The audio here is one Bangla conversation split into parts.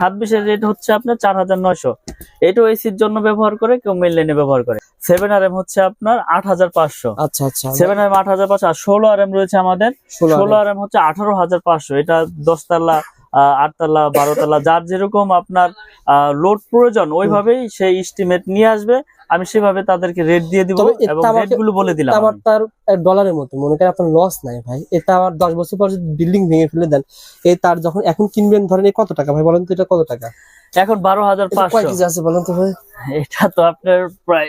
720 রেট হচ্ছে আপনার 4900। এটাও এসির জন্য ব্যবহার করে, কেউ মেইন লাইনে ব্যবহার করে। 7RM হচ্ছে আপনার 8500। আচ্ছা আচ্ছা 7RM 8500। আর 16RM রয়েছে আমাদের। 16RM হচ্ছে 18500। এটা 10 তলা, 8 তলা, 12 তলা, যার যেরকম আপনার লোড প্রয়োজন ওইভাবেই সেই এস্টিমেট নিয়ে আসবে। আমি সেভাবে তাদেরকে রেট দিয়ে দিব এবং রেট গুলো বলে দিলাম। আমার তার ডলারের মতো মনে করেন আপনার লস নাই ভাই। এটা আমার 10 বছর পর যদি বিল্ডিং ভেঙে ফেলে দেন, এই তার যখন এখন কিনবেন ধরেন এই কত টাকা ভাই বলেন তো? এটা কত টাকা এখন? 12500। কয় কেজি আছে বলেন তো ভাই? এটা তো আপনার প্রায়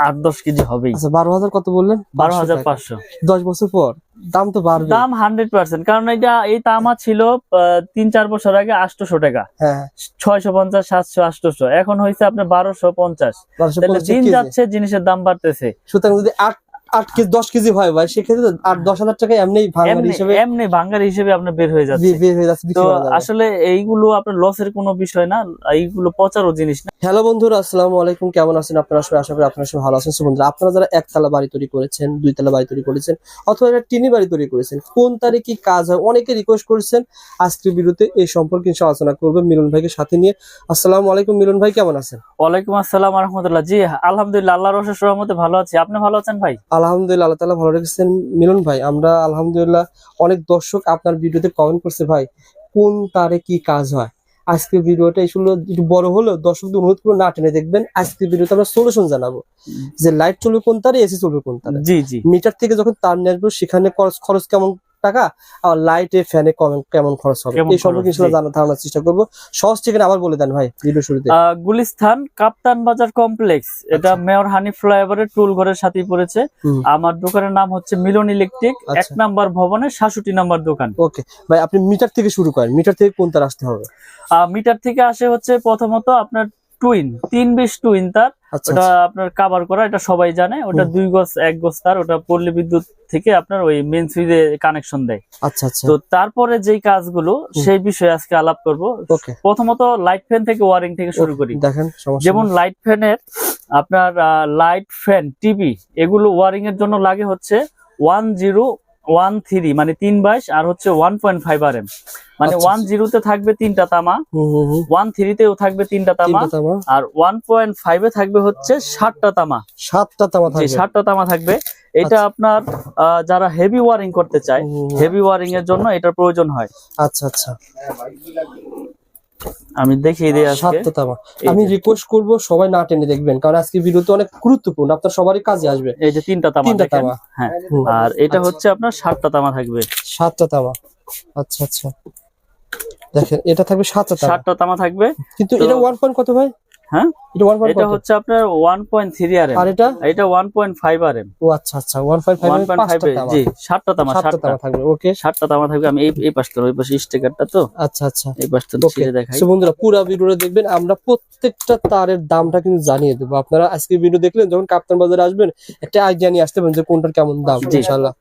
8-10 কেজি হবেই। আচ্ছা 12000 কত বললেন? 12500। 10 বছর পর দাম তো বাড়বে। দাম 100%, কারণ এই তামা ছিল 3-4 বছর আগে 800 টাকা। হ্যাঁ 650, 700, 800। এখন হয়েছে আপনার 1250। তাহলে দিন যাচ্ছে জিনিসের দাম বাড়তেছে। সুতরাং যদি 8 কেজি 10 কেজি হয় ভাই, সেক্ষেত্রে 8-10,000 টাকা এমনি ভাঙার হিসেবে আপনার বের হয়ে যাচ্ছে। তো আসলে এইগুলো আপনার লসের কোনো বিষয় না, এইগুলো পচারও জিনিস না। হ্যালো বন্ধুরা, আসসালামু আলাইকুম। কেমন আছেন আপনারা সবাই? আশা করি আপনারা সবাই ভালো আছেন। বন্ধুরা, আপনারা যারা একতলা বাড়ি তৈরি করেছেন, 2 তলা বাড়ি তৈরি করেছেন, অথবা একটা টিনি বাড়ি তৈরি করেছেন, কোন তারিখে কি কাজ হয় অনেকে রিকোয়েস্ট করেছেন। আজকের ভিডিওতে এই সম্পর্কে আলোচনা করবে মিলন ভাইকে সাথে নিয়ে। আসসালামু আলাইকুম মিলন ভাই, কেমন আছেন? ওয়ালাইকুম আসসালাম ওয়া রাহমাতুল্লাহ। জি আলহামদুলিল্লাহ, আল্লাহর অশেষ রহমতে ভালো আছি। আপনি ভালো আছেন ভাই? আলহামদুলিল্লাহ, আল্লাহ তাআলা ভালো রেখেছেন। মিলন ভাই, আমরা আলহামদুলিল্লাহ, অনেক দর্শক আপনার ভিডিওতে কমেন্ট করছে ভাই কোন তারিখে কি কাজ হয়। আজকের ভিডিওটা আসলে একটু বড় হলেও দর্শকদের অনুরোধ করে না টেনে দেখবেন। আজকের ভিডিওতে আমরা সলিউশন জানাবো যে লাইট চলবে কোন তারে, এসি চলবে কোন তারে। জি জি। মিটার থেকে যখন তার নিয়ে আসবো সেখানে খরচ কেমন টাকা, আর লাইটে ফ্যানে কেমন খরচ হবে, এই সম্পর্কে ধারণার চেষ্টা করবো। সহজ ঠিকানা আবার বলে দেন ভাই ভিডিও শুরুতে। গুলিস্তান কাপ্তান বাজার কমপ্লেক্স, এটা মেয়র হানিফ ফ্লাইওভারের টুল ঘরের সাথেই পড়েছে। আমার দোকানের নাম হচ্ছে মিলন ইলেকট্রিক, 1 নম্বর ভবনের 66 নম্বর দোকান। ওকে ভাই, আপনি মিটার থেকে শুরু করেন। মিটার থেকে কোন তার আসতে হবে? মিটার থেকে আসে হচ্ছে প্রথমত আপনার টুইন 320 টুইন তার। ওটা আপনার কভার করা, এটা সবাই জানে। ওটা 2 গজ 1 গজ তার, ওটা পল্লী বিদ্যুৎ থেকে আপনার ওই মেইন সুইচে কানেকশন দেয়। আচ্ছা আচ্ছা। তো তারপরে যেই কাজগুলো সেই বিষয়ে আজকে আলাপ করব। প্রথমত লাইট ফ্যান থেকে ওয়ারিং থেকে শুরু করি। দেখেন, যেমন লাইট ফ্যানের আপনার লাইট ফ্যান টিভি এগুলো ওয়ারিং এর জন্য লাগে হচ্ছে 1013 মানে 322, আর হচ্ছে 1.5 RM মানে 10 তে থাকবে 3টা তামা, 13 তেও থাকবে 3টা তামা, আর 1.5 এ থাকবে হচ্ছে 7টা তামা। 7টা তামা থাকবে। 7টা তামা থাকবে। এটা আপনার যারা হেভি ওয়ারিং করতে চায়, হেভি ওয়ারিং এর জন্য এটার প্রয়োজন হয়। আচ্ছা আচ্ছা, আমি দেখিয়ে দিই আজকে। 7টা তামা। আমি রিকোয়েস্ট করব সবাই না টেনে দেখবেন, কারণ আজকে ভিডিওতে অনেক গুরুত্বপূর্ণ, আপনার সবারই কাজে আসবে। এই যে 3টা তামা। হ্যাঁ, আর এটা হচ্ছে আপনার 7টা তামা থাকবে। 7টা তামা। আচ্ছা আচ্ছা, দেখেন এটা থাকবে 7টা তামা থাকবে। কিন্তু এটা 1 পয়েন্ট কত ভাই? হ্যাঁ, এটা হচ্ছে আপনার 1.3 RM, আর এটা 1.5 RM। ও আচ্ছা আচ্ছা, 1.5 জি 7টা তামা থাকবে। ওকে, 7টা তামা থাকবে। আমি এই পাশটা, ওই পাশে স্টিকারটা তো। আচ্ছা আচ্ছা, এই পাশটা ছিঁড়ে দেখাই। সো বন্ধুরা, পুরো ভিডিওটা দেখবেন। আমরা প্রত্যেকটা তারের দামটা কিন্তু জানিয়ে দেবো। আপনারা আজকে ভিডিও দেখলেন, যখন কাপ্তান বাজারে আসবেন একটা আইডিয়া নিয়ে আসতে পারেন যে কোনটার কেমন দাম ইনশাআল্লাহ।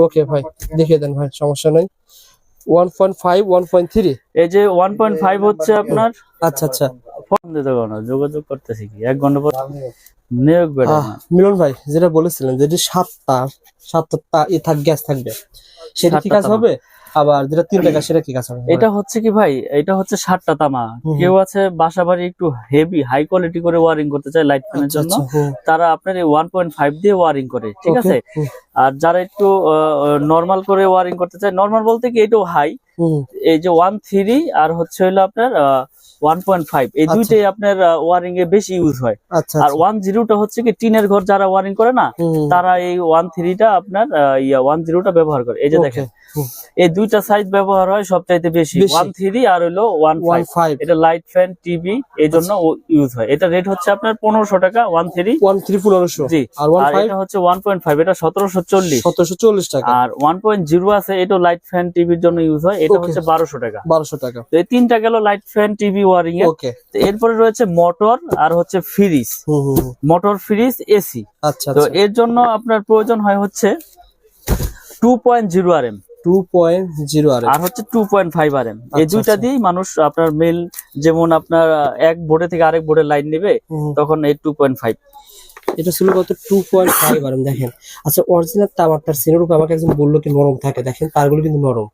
ওকে ভাই, দেখিয়ে দেন ভাই, সমস্যা নাই। 1.5 1.3, এই যে 1.5 হচ্ছে আপনার। আচ্ছা আচ্ছা, ফোন দিতে কোনো যোগাযোগ করতেছি কি 1 ঘন্টা পর নিয়োগ বেড়ে। মিলন ভাই যেটা বলেছিলেন যে 7টা গ্যাস থাকবে, সেটা কি কাজ হবে? আবার যেটা 3টা গ্যাস, সেটা কি কাজ হবে? এটা হচ্ছে কি ভাই, এটা হচ্ছে 7টা তামা। কেউ আছে বাসা বাড়ি একটু হেভি হাই কোয়ালিটি করে ওয়ারিং করতে চায় লাইট ফ্যানের জন্য, তারা আপনার এই 1.5 দিয়ে ওয়ারিং করে, ঠিক আছে। আর যারা একটু নরমাল করে ওয়ারিং করতে চায়, নরমাল বলতে কি এটাও হাই, এই যে 13 আর হচ্ছে হলো আপনার 1.5, এই দুইটাই আপনার ওয়ারিং এ বেশি ইউজ হয়। আর 10টা হচ্ছে কি টিনের ঘর যারা ওয়ারিং করে না, তারা এই 13টা আপনার 10টা ব্যবহার করে। এই যে দেখেন, এই দুইটা সাইজ ব্যবহার হয় সবচাইতে বেশি, 13 আর হলো 1.5। এটা লাইট ফ্যান টিভি এই জন্য ইউজ হয়। এটা রেট হচ্ছে আপনার 1500 টাকা। 13 1500। জি। আর এটা হচ্ছে 1.5, এটা 1740 টাকা। আর 1.0 আছে, এটা লাইট ফ্যান টিভির জন্য ইউজ হয়, এটা হচ্ছে 1200 টাকা। 1200 টাকা। তো এই 3টা গেল লাইট ফ্যান টিভি ওয়ারিং এর। এরপরে রয়েছে মোটর আর হচ্ছে ফ্রিজ। Motor fridge AC. আচ্ছা, তো এর জন্য আপনার প্রয়োজন হয় হচ্ছে 2.0 RM, 2.0 RM আর হচ্ছে 2.5 RM। এই দুইটা দিয়েই মানুষ আপনার মেল, যেমন আপনার এক বোর্ডে থেকে আরেক বোর্ডে লাইন নেবে, তখন এই 2.5। এটা ছিল কত 2.5 আরএম দেখেন। আচ্ছা অরিজিনাল তামার সিনের উপর আমাকে একজন বললো কি নরম থাকে, দেখেন তারগুলো কিন্তু নরম।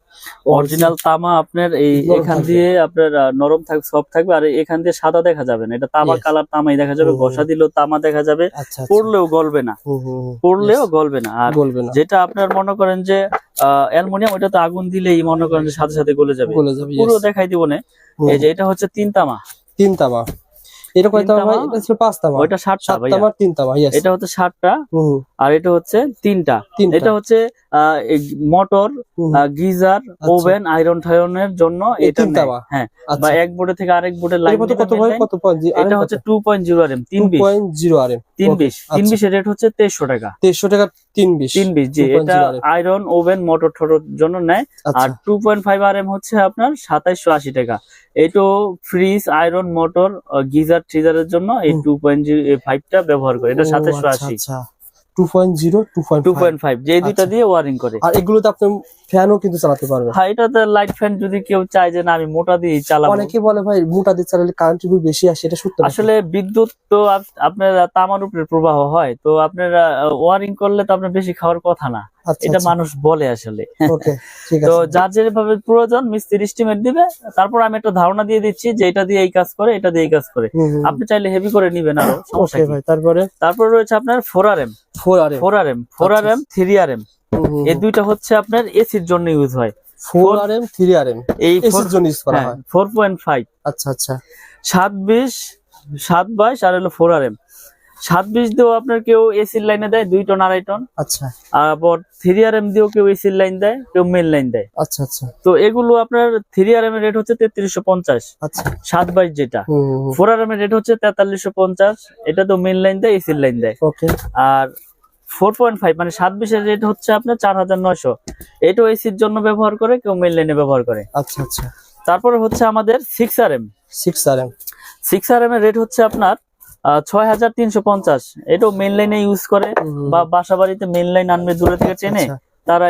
অরিজিনাল তামা আপনার এই নরম এখান থাকবে। দিয়ে আপনার নরম থাকবে, সফট থাকবে, আর এখান দিয়ে সাদা দেখা যাবে না, এটা তামা Yes. কালার তামাই দেখা যাবে, হুম, ঘষা দিলেও তামা দেখা যাবে, আচ্ছা আচ্ছা। পড়লেও গলবে না, হুম হুম হুম। পড়লেও Yes. গলবে না। আর বলবে না, যেটা আপনার মনে করেন যে অ্যালুমিনিয়াম, ওটা তো আগুন দিলেই মনে করেন যে সাথে সাথে গলে যাবে, বলে যাবে। পুরো Yes. দেখাই দিব না। হুম। এই যে এটা হচ্ছে 3 তামা, 3 তামা। এটা কয় তিন তামা ভাই? তামা, এটা ছিল 5 তামা। ওইটা 7টা 7 ভাইয়া, তামা 3 তামা। ইয়েস। এটা হচ্ছে 7টা, হুম আর এটা হচ্ছে 3টা। 3টা। এটা হচ্ছে মোটর, হুম। গিজার, আচ্ছা। ওভেন, আয়রন ঠায়রনের জন্য এই এটা 3 নেয়। তামা। হ্যাঁ, বা আচ্ছা। এক বোর্ডে থেকে আরেক বোর্ডে এটা লাইন কত দিবে কত ভাই? কত পয়েন্ট? এটা হচ্ছে 2.0 RM 320, 2.0 আরএম। 320 320 এর রেট হচ্ছে 2300 টাকা। 2300 টাকা 320। 320 জি, এটা 2.0 আরএম। আয়রন, ওভেন, মোটর ঠোরের জন্য নেয়। আচ্ছা। আর 2.5 RM হচ্ছে আপনার 2780 টাকা। এইটো ফ্রিজ, আয়রন, মোটর, গিজার ট্রিজারের জন্য এই 2.5টা ব্যবহার করে, এটা ও, 2780। আচ্ছা 2.0 2.5। 2.5 যে দুইটা আচ্ছা। দিয়ে ওয়ারিং করে। আর এগুলোতে আপনি ফ্যানও কিন্তু চালাতে পারবেন। হ্যাঁ, এটাতে লাইট ফ্যান যদি কেউ চায় যে না আমি মোটা দিয়ে চালাবো। অনেকে বলে ভাই মোটা দিয়ে চালালে কারেন্ট বিল বেশি আসে, এটা সত্য নাকি? আসলে বিদ্যুৎ তো আপনার তামার উপরে প্রবাহ হয়, তো আপনার ওয়ারিং করলে তো আপনার বেশি খাওয়ার কথা না, আচ্ছা এটা আচ্ছা। মানুষ বলে আসলে। ওকে ঠিক তো আছে। যার যেভাবে প্রয়োজন মিস্ত্রি এস্টিমেট দিবে, তারপর আমি একটা ধারণা দিয়ে দিচ্ছি যে এটা দিয়ে এই কাজ করে, এটা দিয়ে এই কাজ করে। হুম হুম। আপনি চাইলে হেভি করে নিবেন আরো, সমস্যা ওকে কি। ভাই তারপরে তারপর রয়েছে আপনার 4RM 4 RM. 4RM 4RM 3RM, এই দুইটা হচ্ছে আপনার এসির জন্য ইউজ হয়। 4 আরএম 3 আরএম এই এসির জন্য ইউজ করা হয়। 4.5 আচ্ছা আচ্ছা। 720 722 আর হলো 4RM। 720 দিয়েও আপনার কেউ এসির লাইনে দেয় 2 টন 2.5 টন, আচ্ছা আবার 3RM দিয়েও কেউ এসির লাইন দেয়, কেউ মেন লাইন দেয়। আচ্ছা আচ্ছা। তো এগুলো আপনার 3RM এর রেট হচ্ছে 3350, আচ্ছা 722 যেটা। হুম হুম। 4RM এর রেট হচ্ছে 4350, এটা তো মেন লাইন দেয়, এসির লাইন দেয়। ওকে আর 4.5 মানে 720 এর রেট হচ্ছে আপনার 4900, এটাও এসির জন্য ব্যবহার করে, কেউ মেন লাইনে ব্যবহার করে। আচ্ছা আচ্ছা। তারপরে হচ্ছে আমাদের 6RM 6 আরএম। 6RM এর রেট হচ্ছে আপনার 6350, এটাও মেন লাইনে ইউজ করে, বা বাসা বাড়িতে মেন লাইন আনবে দূরে থেকে টেনে, আচ্ছা। তারা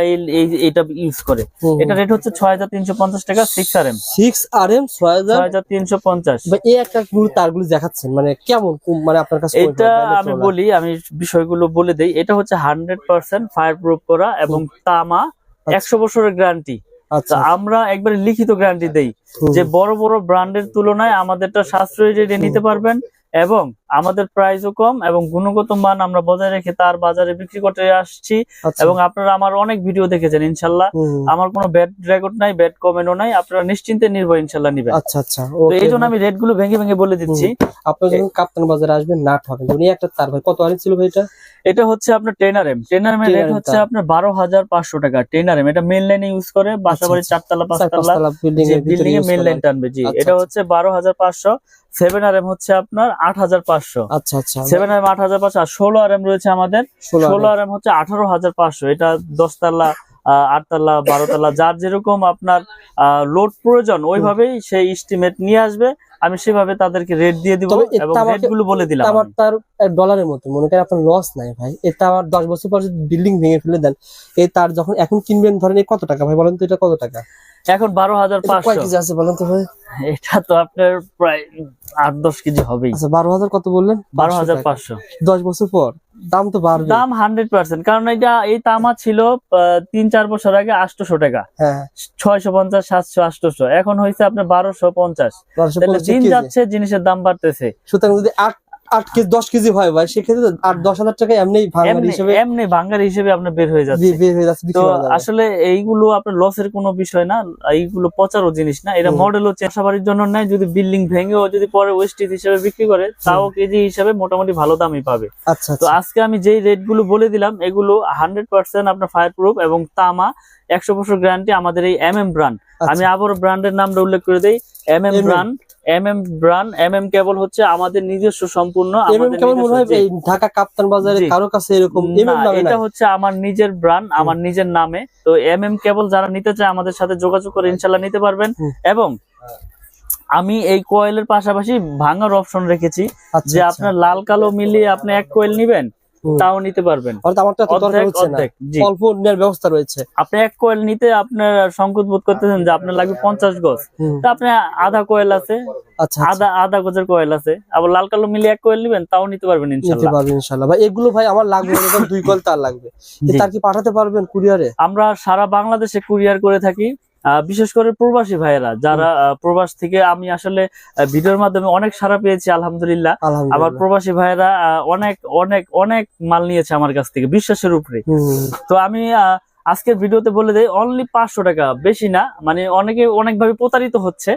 এইটা ইউজ করে। এটা রেট হচ্ছে 6350 টাকা 6RM। 6 আরএম 6000। 6350। ভাই এই একটা গুলো তারগুলো দেখাচ্ছেন মানে কেমন মানে আপনার কাছে কোনটা এটা ভালো আমি চলে? বলি, আমি বিষয়গুলো বলে দেই। এটা হচ্ছে 100% ফায়ার প্রুফ করা এবং তামা, 100 বছরের গ্যারান্টি। আচ্ছা আমরা একবারে লিখিত গ্যারান্টি দেই হুম। যে বড় বড় ব্র্যান্ডের তুলনায় আমাদেরটা সাশ্রয়ী রেটে নিতে পারবেন, এবং আমাদের প্রাইসও কম, এবং গুণগত মান আমরা বজায় রেখে তার বাজারে বিক্রি করতে আসছি। আচ্ছা। এবং আপনারা আমার অনেক ভিডিও দেখেছেন ইনশাল্লাহ, হুম। আমার কোনো ব্যাড রেকর্ড নাই, ব্যাড কমেন্টও নাই, আপনারা নিশ্চিন্তে নির্ভয় ইনশাল্লাহ নিবেন। আচ্ছা আচ্ছা। তো এই জন্য আমি রেট গুলো ভেঙে ভেঙে বলে দিচ্ছি। আপনারা যখন কাপ্তান বাজারে আসবেন নাট হবে উনি একটা তার ভাই কত আরএম ছিল ভাই এটা? এটা হচ্ছে আপনার 10RM এর রেট 10RM হচ্ছে তার। আপনার 12500 টাকা 10RM। এটা মেন লাইনে ইউজ করে, বাসাবাড়ির আচ্ছা, 4 তলা 5 তলা বিল্ডিং এর ভিতরে বিল্ডিং এ use মেন করা লাইন হয়। টানবে। জি, আচ্ছা, এটা আচ্ছা। হচ্ছে 12500। 7RM হচ্ছে আপনার 8500। আচ্ছা আচ্ছা। 7RM 8500। আর 16RM রয়েছে আমাদের, 16RM হচ্ছে 18500। এটা 10 তলা, 8 তলা, 12 তলা, যার যেরকম আপনার লোড প্রয়োজন ওইভাবেই সেই এস্টিমেট নিয়ে আসবে, আমি সেভাবে তাদেরকে রেট দিয়ে দিব তবে এবং এটা রেট গুলো বলে দিলাম আমার আমি। তার ডলারের মতো মনে করেন আপনার লস নাই ভাই, এটা আমার 10 বছর পর যদি বিল্ডিং ভেঙে ফেলে দেন এই তার যখন এখন কিনবেন ধরেন এই কত টাকা ভাই বলেন তো, এটা কত টাকা এখন এটা কয় 12500। কেজি আছে বলেন তো ভাই? এটা তো আপনার প্রায় 8-10 কেজি হবেই। আচ্ছা 12000 কত বললেন? 12500 10 বছর পর দাম তো বাড়বে। দাম 100%, কারণ এই তামা ছিল 3-4 বছর আগে 800 টাকা, হ্যাঁ 650, 700, 800, এখন হয়েছে আপনার 1250। তাহলে দিন যাচ্ছে জিনিসের দাম বাড়তেছে। সুতরাং যদি 8 কেজি 10 কেজি হয় ভাই সেক্ষেত্রে 8-10 হাজার টাকা এমনি ভাঙার হিসেবে এমনি ভাঙ্গার হিসেবে আপনার বের হয়ে যাচ্ছে। বের হয়ে যাচ্ছে, তো বিক্রি করা যাবে। আসলে এইগুলো আপনার লসের কোনো বিষয় না, এইগুলো পচারও জিনিস না, এটা মডেলও চাষাবাড়ির জন্য নাই। যদি বিল্ডিং ভেঙেও যদি পরে ওয়েস্টেজ হিসেবে বিক্রি করে, তাও কেজি হিসেবে মোটামুটি ভালো দামই পাবে। আচ্ছা তো আচ্ছা। আজকে আমি যেই রেট গুলো বলে দিলাম এগুলো 100% আপনার ফায়ার প্রুফ এবং তামা, 100 বছর গ্যারান্টি আমাদের এই MM ব্র্যান্ড। আমি আবারও ব্র্যান্ডের নামটা উল্লেখ করে দেই, MM ব্র্যান্ড। MM কেবল হচ্ছে আমাদের নিজস্ব সম্পূর্ণ, এমএম কেমন মনে হয় এই ঢাকা কাপ্তান বাজারে কারো কাছে এরকম এমএম নামে এটা না? হচ্ছে আমার নিজের ব্র্যান্ড, আমার নিজের নামে। তো MM কেবল যারা নিতে চায় আমাদের সাথে যোগাযোগ করে ইনশাল্লাহ নিতে পারবেন। এবং আমি এই কয়েলের পাশাপাশি ভাঙার অপশন রেখেছি, আচ্ছা, যে আচ্ছা। আপনার লাল কালো মিলিয়ে আপনি এক কয়েল নিবেন, তাও নিতে পারবেন। অর্থাৎ আমারটা তো দরকার হচ্ছে না, জি অল্প নেওয়ার ব্যবস্থা রয়েছে। আপনি 1 কোয়েল নিতে আপনার সংকোচ বোধ করতেছেন যে আপনার লাগবে 50 গজ, তো আপনি আধা কোয়েল আছে, আচ্ছা আধা গজের কোয়েল আছে, আবার লাল কালো মিলিয়ে 1 কোয়েল নেবেন তাও নিতে পারবেন নিতে ইনশাআল্লাহ। পারবেন ইনশাআল্লাহ। ভাই এগুলো ভাই আমার লাগবে এরকম 2 কোয়েল তার লাগবে, তার কি পাঠাতে পারবেন কুরিয়ারে? আমরা সারা বাংলাদেশে কুরিয়ার করে থাকি, বিশেষ করে প্রবাসী ভাইয়েরা যারা প্রবাস থেকে, আমি আসলে ভিডিওর মাধ্যমে অনেক সাড়া পেয়েছি আলহামদুলিল্লাহ। আবার প্রবাসী ভাইয়েরা অনেক অনেক অনেক মাল নিয়েছে আমার কাছ থেকে বিশ্বাসের উপরে। তো আমি আজকের ভিডিওতে বলে দেই অনলি 500 টাকা, বেশি না, মানে অনেকে অনেকভাবে প্রতারিত হচ্ছে।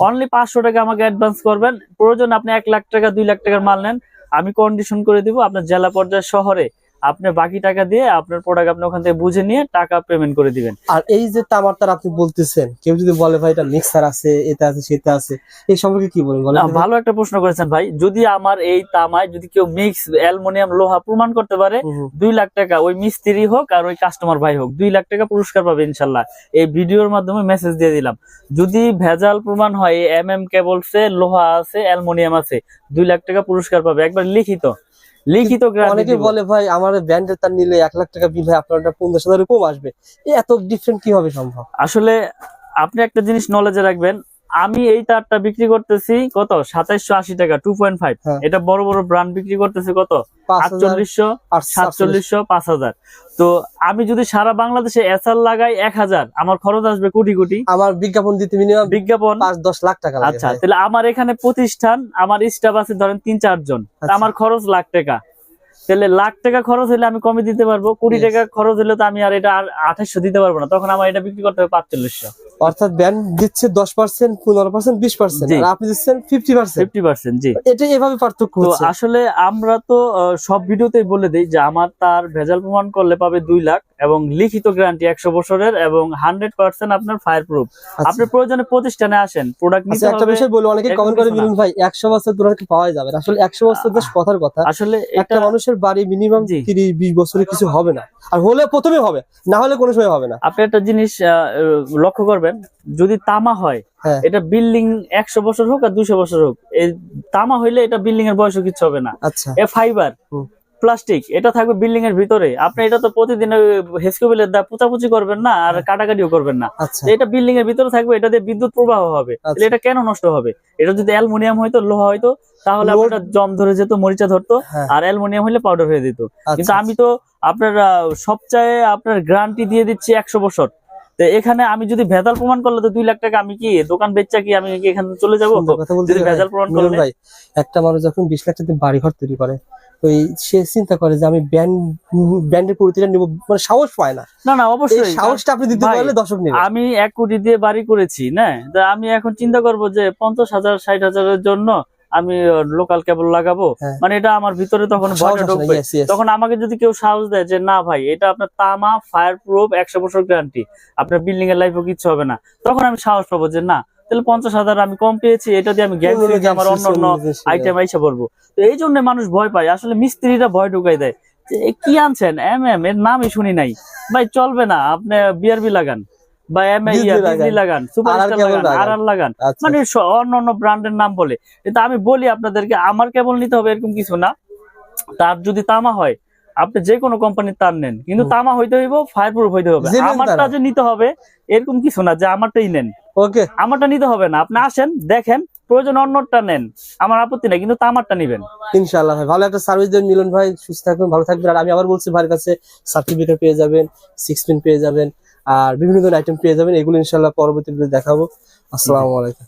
অনলি 500 টাকা আমাকে অ্যাডভান্স করবেন, প্রয়োজন আপনি 1 লাখ টাকা 2 লাখ টাকার মাল নেন, আমি কন্ডিশন করে দিব আপনার জেলা পর্যায়ে শহরে, আপনি বাকি টাকা দিয়ে আপনার প্রোডাক্ট আপনি ওখান থেকে বুঝে নিয়ে টাকা পেমেন্ট করে দিবেন। আর এই যে তামার তার আপনি বলতেছেন, কেউ যদি বলে ভাই এটা মিক্সার আছে, এটা আছে, সেটা আছে, এই সম্পর্কে কি বলেন? ভালো একটা প্রশ্ন করেছেন ভাই। যদি আমার এই তামায় যদি কেউ মিক্স অ্যালুমিনিয়াম লোহা প্রমাণ করতে পারে, 2 লাখ টাকা, ওই মিস্ত্রি হোক আর ওই কাস্টমার ভাই হোক, 2 লাখ টাকা পুরস্কার পাবে ইনশাল্লাহ। এই ভিডিওর মাধ্যমে মেসেজ দিয়ে দিলাম, যদি ভেজাল প্রমাণ হয় কেবলসে লোহা আছে অ্যালুমিনিয়াম আছে, 2 লাখ টাকা পুরস্কার পাবে, একবার লিখিত। অনেকে বলে ভাই আমার ব্র্যান্ডের তার নিলে 1 লাখ টাকা বিল হয়, আপনার 50,000 কম আসবে, এত ডিফারেন্ট কিভাবে সম্ভব? আসলে আপনি একটা জিনিস নলেজে রাখবেন, আমি এই তারটা বিক্রি করতেছি কত 2780 টাকা 2.5, এটা বড় বড় ব্র্যান্ড বিক্রি করতেছে কত 4800 4700 5000। তো আমি যদি সারা বাংলাদেশে এসআর লাগাই 1000, আমার খরচ আসবে কোটি কোটি। আমার বিজ্ঞাপন দিতে মিনিমাম বিজ্ঞাপন 5-10 লাখ টাকা লাগে। আচ্ছা, তাহলে আমার এখানে প্রতিষ্ঠান, আমার স্টাফ আছে ধরেন 3-4 জন, আমার খরচ লাখ টাকা, তাহলে লাখ টাকা খরচ হলে আমি কমে দিতে পারবো, কোটি টাকা খরচ হলে তো আমি আর এটা 2800 দিতে পারবো না, তখন আমার এটা বিক্রি করতে হবে 4500। অর্থাৎ ব্র্যান্ড দিচ্ছে 10%, 15%, 20%, আর আপনি দিচ্ছেন 50%। জি, এটা এভাবে পার্থক্য হচ্ছে। আসলে আমরা তো সব ভিডিওতেই বলে দেই যে আমার তার ভেজাল প্রমাণ করলে পাবে 2 লাখ এবং লিখিত গ্যারান্টি 100 বছরের এবং 100% আপনার ফায়ার প্রুফ। আপনি প্রয়োজনে প্রতিষ্ঠানে আসেন, প্রোডাক্ট নিতে হবে। একটা বিষয় বলি, অনেকে কমেন্ট করে মিলন ভাই 100 বছর দূরে পাওয়া যাবে, আসলে 100 বছর বেশ কথার কথা। আসলে একটা মানুষের বাড়ি মিনিমাম 30-20 বছরে কিছু হবে না, আর হলে প্রথমে হবে, না হলে কোনো সময় হবে না। আপনি একটা জিনিস লক্ষ্য করবেন, যদি তামা হয় এটা বিল্ডিং 100 বছর হোক আর 200 বছর হোক, এই তামা হইলে এটা বিল্ডিং এর বয়স কিছু হবে না। আচ্ছা, এ ফাইবার প্লাস্টিক, এটা থাকবে বিল্ডিং এর ভিতরে, আপনি এটা তো প্রতিদিন হেসকোবেলের দা পোঁচাপুচি করবেন না আর কাটাকাটিও করবেন না, এটা বিল্ডিং এর ভিতরে থাকবে, এটা দিয়ে বিদ্যুৎ প্রবাহ হবে, এটা কেন নষ্ট হবে? এটা যদি অ্যালুমিনিয়াম হয়তো, লোহা হয়তো, তাহলে আপনার জম ধরে যেত, মরিচা ধরতো, আর অ্যালুমিনিয়াম হলে পাউডার হয়ে যেত। কিন্তু আমি তো আপনার সবচেয়ে আপনার গ্যারান্টি দিয়ে দিচ্ছি 100 বছর। এখানে আমি যদি ভেজাল প্রমাণ করলে তো 2 লাখ টাকা, আমি কি দোকান বেচা কি আমি এখান থেকে চলে যাবো? যদি ভেজাল প্রমাণ করলে ভাই, একটা মানুষ যখন 20 লাখ টাকা বাড়ি ঘর তৈরি করে, ওই সে চিন্তা করে যে আমি ব্র্যান্ডের প্রতিটা নিব, মানে সাহস পায় না। না অবশ্যই সাহসটা আপনি দিতে পারলে দর্শক নেবে। আমি 1 কোটি দিয়ে বাড়ি করেছি না, আমি এখন চিন্তা করব যে 50,000 60,000 জন্য আমি লোকাল কেবল লাগাবো, মানে এটা আমার ভিতরে তখন ভয়টা ঢুকবে। তখন আমাকে যদি কেউ সাহস দেয় যে না ভাই এটা আপনার তামা ফায়ার প্রুফ 100 বছর গ্যারান্টি, আপনার বিল্ডিং এর লাইফও কিছু হবে না, তখন আমি সাহস পাবো যে না, তাহলে 50,000 আমি কম পেয়েছি, এটা দিয়ে আমি গ্যারান্টি আমার অন্য আইটেম আইসা পড়বো। তো এই জন্য মানুষ ভয় পায়, আসলে মিস্ত্রিরা ভয় ঢুকাই দেয় যে কি আনছেন এর নামই শুনি নাই ভাই, চলবে না, আপনি বিআরবি লাগান বা লাগান, সুপারস্টার লাগান, আরআর লাগান, মানে অন্য ব্র্যান্ডের নাম বলে। কিন্তু আমি বলি আপনাদেরকে, আমার কেবল নিতে হবে এরকম কিছু না, তার যদি তামা হয় আপনি যে কোনো কোম্পানির তার নেন, কিন্তু তামা হইতে হইব, ফায়ার প্রুফ হইতে হবে। আমারটা যে নিতে হবে এরকম কিছু না যে আমারটাই নেন, ওকে আমারটা নিতে হবে না, আপনি আসেন দেখেন, প্রয়োজন অন্যটা নেন, আমার আপত্তি নাই, কিন্তু তামারটা নিবেন ইনশাআল্লাহ। ভাই ভালো একটা সার্ভিস দেন মিলন ভাই, সুস্থ থাকবেন, ভালো থাকবেন। আর আমি আবার বলছি, ভাইয়ের কাছে সার্টিফিকেট পেয়ে যাবেন, 6 পিন পেয়ে যাবেন, আর বিভিন্ন ধরনের আইটেম পেয়ে যাবেন, এগুলো ইনশাআল্লাহ পরবর্তীতে দেখাবো। আসসালামু আলাইকুম।